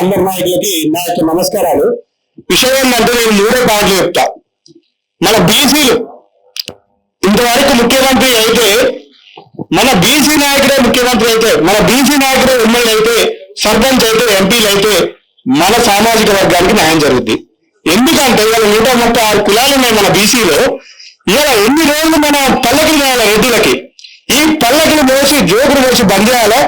అందరి నాయకులకి నా యొక్క నమస్కారాలు. విషయం ఏంటంటే నేను 3 పాయింట్లు చెప్తా. మన బీసీలు ఇంతవరకు ముఖ్యమంత్రి అయితే, మన బీసీ నాయకుడే ముఖ్యమంత్రి అయితే, మన బీసీ నాయకుడే ఎమ్మెల్యే అయితే, సర్పంచ్ అయితే, ఎంపీలు అయితే మన సామాజిక వర్గానికి న్యాయం జరుగుద్ది. ఎందుకంటే ఇవాళ 136 కులాలు ఉన్నాయి మన బీసీలో. ఇవాళ ఎన్ని రోజులు మన పల్లకిలు వేయాలి రెడ్డిలకి, ఈ పల్లకిలు మోసి జోకులు మోసి బంద్ చేయాలా?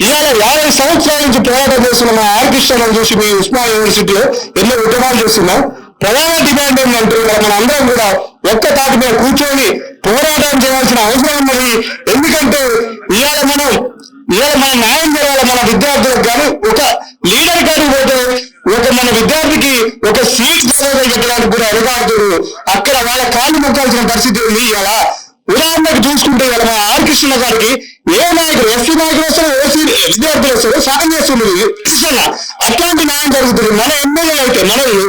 ఇవాళ 50 సంవత్సరాల నుంచి పోరాటం చేస్తున్న మా ఆర్ కృష్ణను చూసి మీ ఉస్మానియా యూనివర్సిటీలో ఎన్నో ఉద్యమాలు చేస్తున్నాం. ప్రధాన డిమాండ్ ఏంటంటే మన అందరం కూడా ఒక్క తాటి మీద కూర్చొని పోరాటం చేయాల్సిన అవసరం ఉన్నది. ఎందుకంటే ఇవాళ మన న్యాయం జరగాలి మన విద్యార్థులకు. కానీ ఒక లీడర్ కాడికి పోతే మన విద్యార్థికి ఒక సీట్ పెట్టడానికి కూడా అధికారులు అక్కడ వాళ్ళ కాళ్ళు మొక్కాల్సిన పరిస్థితి ఉంది. ఇలా ఉదాహరణకు చూసుకుంటే ఇలా మా ఆర్ కృష్ణ గారికి ఏ నాయకులు, ఎస్సీ నాయకులు వస్తారు, ఓసీ విద్యార్థులు వస్తారు, సాయం చేస్తుంది. అట్లాంటి న్యాయం జరుగుతుంది మన ఎమ్మెల్యే అయితే మనది.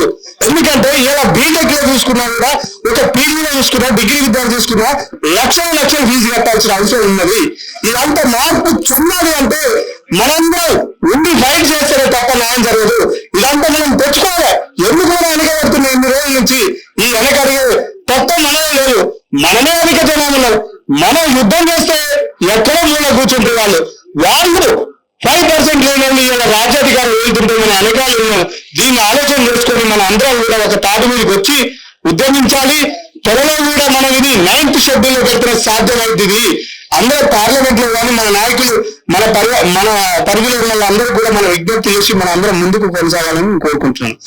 ఎందుకంటే ఇలా బీటెక్ లో చూసుకున్నా కూడా, ఒక పీజీలో చూసుకున్నా, డిగ్రీ విద్యార్థి చూసుకున్నా లక్షల ఫీజు కట్టాల్సిన అవసరం ఉన్నది. ఇదంతా మార్పు చెందాలి అంటే మనందరం ఉండి ఫైట్ చేస్తేనే తప్ప న్యాయం జరగదు. ఇదంతా మనం తెచ్చుకోవాలి. ఎందుకు మనం వెనకబడుతున్నాం ఇన్ని రోజుల నుంచి? ఈ వెనకడిగే తప్ప మనమే లేదు, మనమే వెనక జనాలు. మనం యుద్ధం చేస్తే ఎక్కడో మూల కూర్చుంటే వాళ్ళు 5% లేని ఇలా రాజ్యాధికారం వెళ్తుంటే మన వెనకాల దీన్ని ఆలోచన చేసుకొని మన అందరం కూడా ఒక తాటి మీదకి వచ్చి ఉద్యమించాలి. త్వరలో కూడా మనం ఇది 9th షెడ్యూల్ లో పెట్టిన సాధ్యమవుతుంది. అందరూ పార్లమెంట్ లో కానీ మన నాయకులు మన పరిధిలో ఉన్న వాళ్ళందరూ కూడా మనం విజ్ఞప్తి చేసి మన అందరం ముందుకు కొనసాగాలని కోరుకుంటున్నాను.